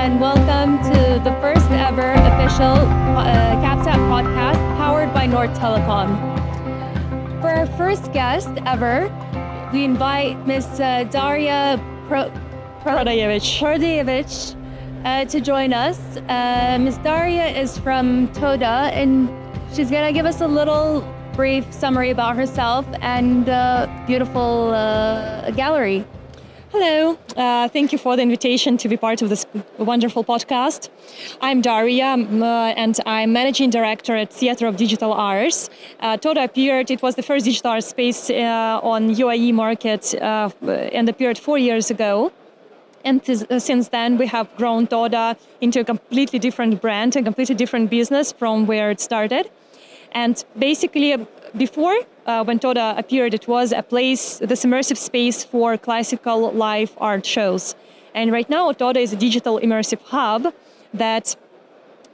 and welcome to the first ever official CABSAT podcast powered by North Telecom. For our first guest ever, we invite Ms. Daria Prodajevic to join us. Ms. Daria is from Toda, and she's going to give us a little brief summary about herself and beautiful gallery. Hello, thank you for the invitation to be part of this wonderful podcast. I'm Daria and I'm Managing Director at Theatre of Digital Arts. Toda appeared, it was the first digital art space on UAE market and appeared 4 years ago. And since then we have grown Toda into a completely different brand, a completely different business from where it started. And basically, before, when Toda appeared, it was a place, this immersive space for classical live art shows. And right now, Toda is a digital immersive hub that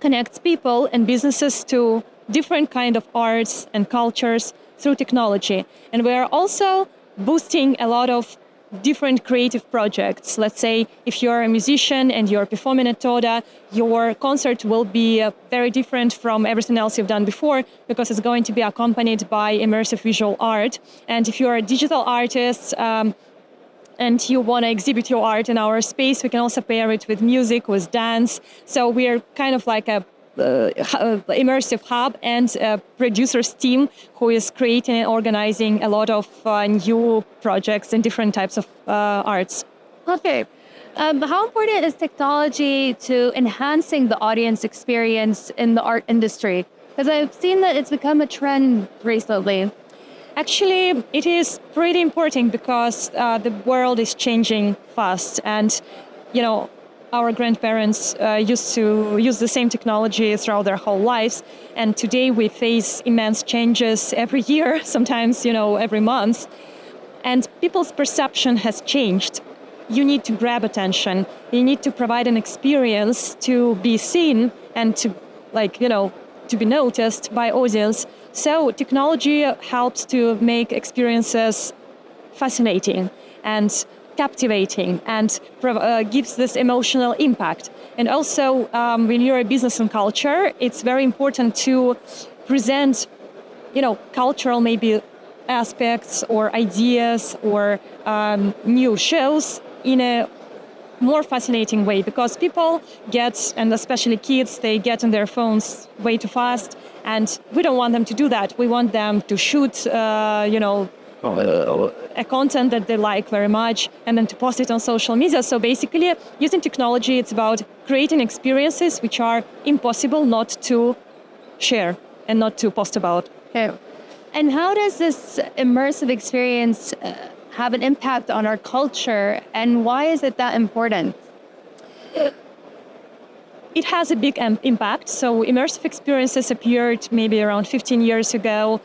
connects people and businesses to different kind of arts and cultures through technology. And we're also boosting a lot of different creative projects. Let's say if you're a musician and you're performing at Toda, your concert will be very different from everything else you've done before because it's going to be accompanied by immersive visual art. And if you're a digital artist and you want to exhibit your art in our space, we can also pair it with music, with dance. So we're kind of like a immersive hub and a producers team who is creating and organizing a lot of new projects and different types of arts. Okay. How important is technology to enhancing the audience experience in the art industry? Because I've seen that it's become a trend recently. Actually, it is pretty important because the world is changing fast, and our grandparents used to use the same technology throughout their whole lives, and today we face immense changes every year, sometimes every month, and people's perception has changed. You need to grab attention. You need to provide an experience to be seen and to be noticed by audience. So technology helps to make experiences fascinating and captivating and gives this emotional impact. And also, when you're a business and culture, it's very important to present, cultural maybe aspects or ideas or new shows in a more fascinating way, because people get, and especially kids, they get on their phones way too fast, and we don't want them to do that. We want them to shoot, a content that they like very much and then to post it on social media. So basically, using technology, it's about creating experiences which are impossible not to share and not to post about. Okay. And how does this immersive experience have an impact on our culture, and why is it that important? It has a big impact. So immersive experiences appeared maybe around 15 years ago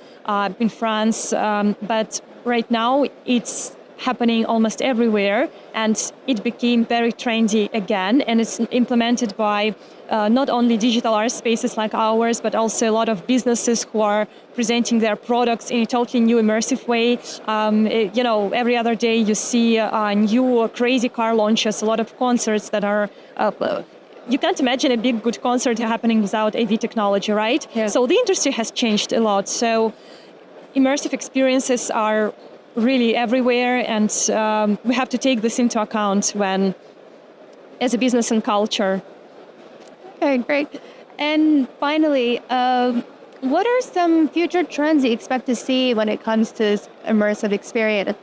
in France, but right now it's happening almost everywhere, and it became very trendy again, and it's implemented by not only digital art spaces like ours, but also a lot of businesses who are presenting their products in a totally new immersive way. Every other day you see new crazy car launches, a lot of concerts that are you can't imagine a big, good concert happening without AV technology, right? Yeah. So the industry has changed a lot. So immersive experiences are really everywhere, and we have to take this into account when, as a business and culture. Okay, great. And finally, what are some future trends you expect to see when it comes to immersive experience?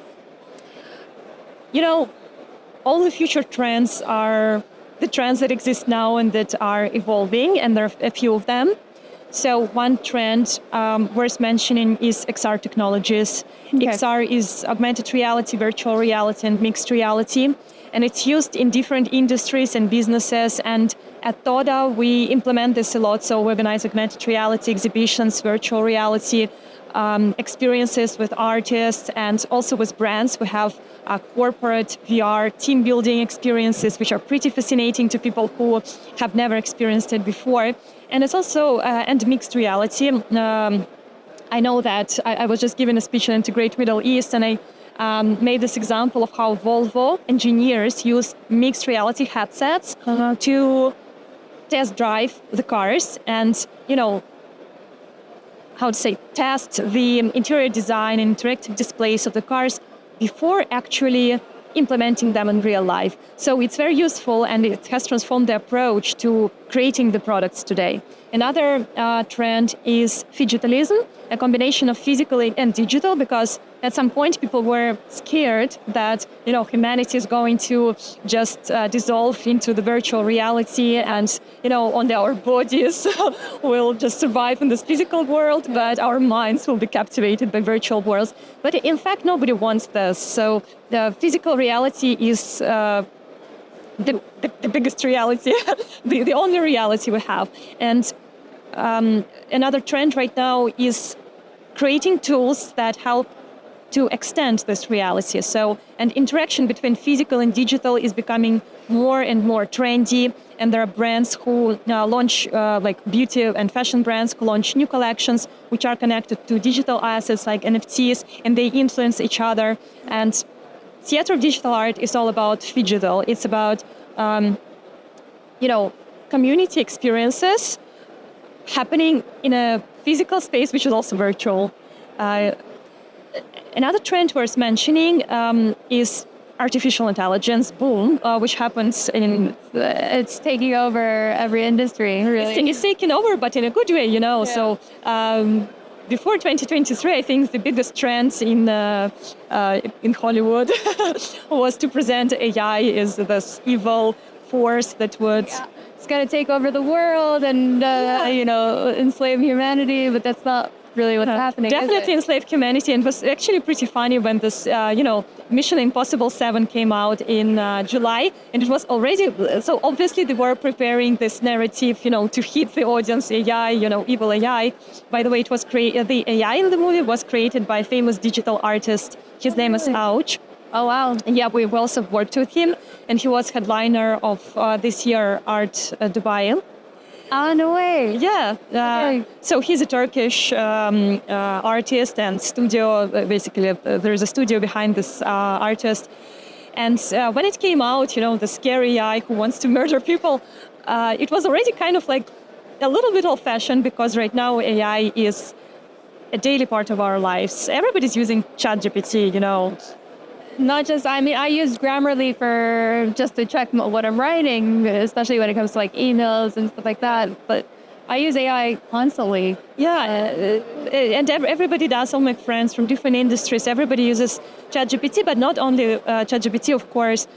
All the future trends are the trends that exist now and that are evolving, and there are a few of them. So one trend worth mentioning is XR technologies. Okay. XR is augmented reality, virtual reality, and mixed reality. And it's used in different industries and businesses. And at Toda, we implement this a lot. So we organize augmented reality exhibitions, virtual reality experiences with artists and also with brands. We have corporate VR team building experiences, which are pretty fascinating to people who have never experienced it before. And it's also and mixed reality. I know that I was just giving a speech on Integrate Middle East, and made this example of how Volvo engineers use mixed reality headsets to test drive the cars and, test the interior design and interactive displays of the cars before actually implementing them in real life. So it's very useful, and it has transformed the approach to creating the products today. Another trend is digitalism, a combination of physical and digital, because at some point people were scared that humanity is going to just dissolve into the virtual reality, and only our bodies will just survive in this physical world, but our minds will be captivated by virtual worlds. But in fact, nobody wants this. So the physical reality is the biggest reality, the only reality we have. And another trend right now is creating tools that help to extend this reality. So, and interaction between physical and digital is becoming more and more trendy. And there are brands who launch, like beauty and fashion brands, who launch new collections which are connected to digital assets like NFTs, and they influence each other. And theater of digital art is all about digital. It's about, community experiences happening in a physical space, which is also virtual. Another trend worth mentioning is artificial intelligence boom, which happens in... It's taking over every industry, really. It's taking over, but in a good way, Yeah. So before 2023, I think the biggest trend in Hollywood was to present AI as this evil force that would... Yeah. It's going to take over the world and, enslave humanity, but that's not really what's happening. Definitely enslave humanity, and it was actually pretty funny when this, Mission Impossible 7 came out in July, and it was already, so obviously they were preparing this narrative, to hit the audience, AI, evil AI. By the way, it was the AI in the movie was created by a famous digital artist. His name is Ouch. Oh, wow. Yeah, we've also worked with him, and he was headliner of this year Art Dubai. No way. Yeah. Okay. So he's a Turkish artist and studio. Basically, there is a studio behind this artist. And when it came out, the scary AI who wants to murder people, it was already kind of like a little bit old-fashioned, because right now AI is a daily part of our lives. Everybody's using ChatGPT, Not just, I use Grammarly just to check what I'm writing, especially when it comes to like emails and stuff like that. But I use AI constantly. Yeah, and everybody does. All my friends from different industries, everybody uses ChatGPT, but not only ChatGPT, of course.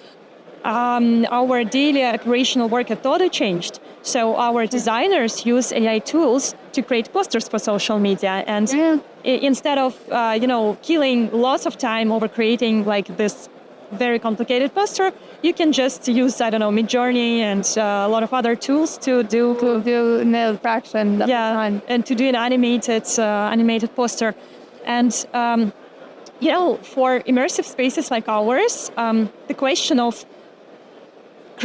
Our daily operational work at Todo changed. So our designers use AI tools to create posters for social media. And instead of, killing lots of time over creating like this very complicated poster, you can just use, Midjourney and a lot of other tools to do in a fraction of the time. And to do an animated poster. And, for immersive spaces like ours, the question of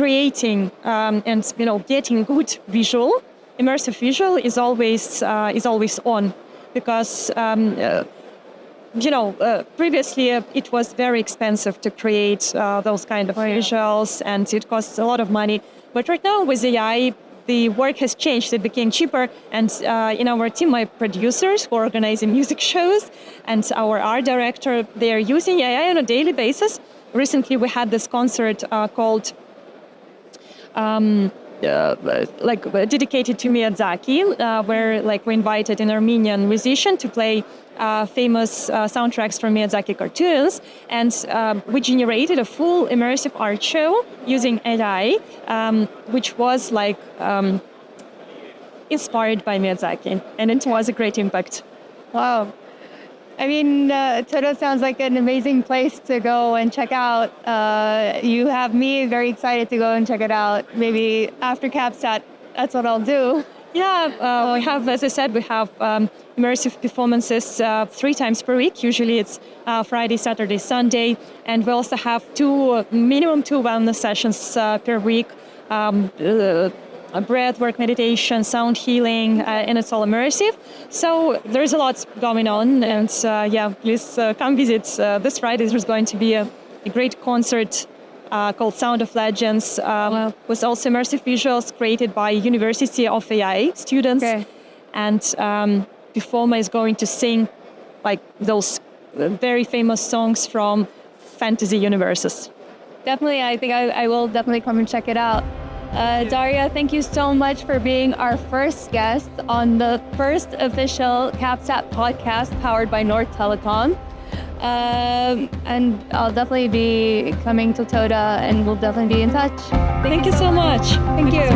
creating and getting good immersive visual is always on, because previously it was very expensive to create those kind of visuals, and it costs a lot of money. But right now with AI, the work has changed. It became cheaper, and in our team, my producers who are organizing music shows and our art director, they are using AI on a daily basis. Recently, we had this concert called dedicated to Miyazaki, where we invited an Armenian musician to play famous soundtracks from Miyazaki cartoons, and we generated a full immersive art show using AI, which was inspired by Miyazaki, and it was a great impact. Wow. I mean, Todo sounds like an amazing place to go and check out. You have me very excited to go and check it out. Maybe after CABSAT, that's what I'll do. Yeah, we have, as I said, we have immersive performances 3 times per week. Usually it's Friday, Saturday, Sunday. And we also have minimum two wellness sessions per week. breathwork meditation, sound healing, and it's all immersive. So there's a lot going on, and please come visit. This Friday there's going to be a great concert called Sound of Legends, with also immersive visuals created by University of AI students. Okay. And performer is going to sing like those very famous songs from fantasy universes. Definitely, I think I will definitely come and check it out. Daria, thank you so much for being our first guest on the first official CABSAT podcast powered by North Telecom. And I'll definitely be coming to Toda, and we'll definitely be in touch. Thank you so much. Thank you.